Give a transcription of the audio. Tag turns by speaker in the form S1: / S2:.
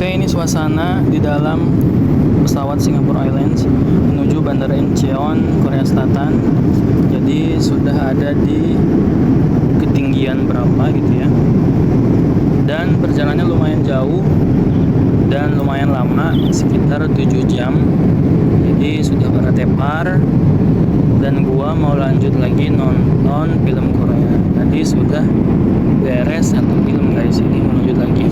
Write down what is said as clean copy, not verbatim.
S1: Oke, ini suasana di dalam pesawat Singapore Airlines menuju Bandara Incheon, Korea Selatan. Jadi sudah ada di ketinggian berapa gitu ya. Dan perjalanannya lumayan jauh dan lumayan lama, sekitar 7 jam. Jadi sudah pada tepar dan gua mau lanjut lagi nonton film Korea. Tadi sudah beres satu film guys, ini mau lanjut lagi.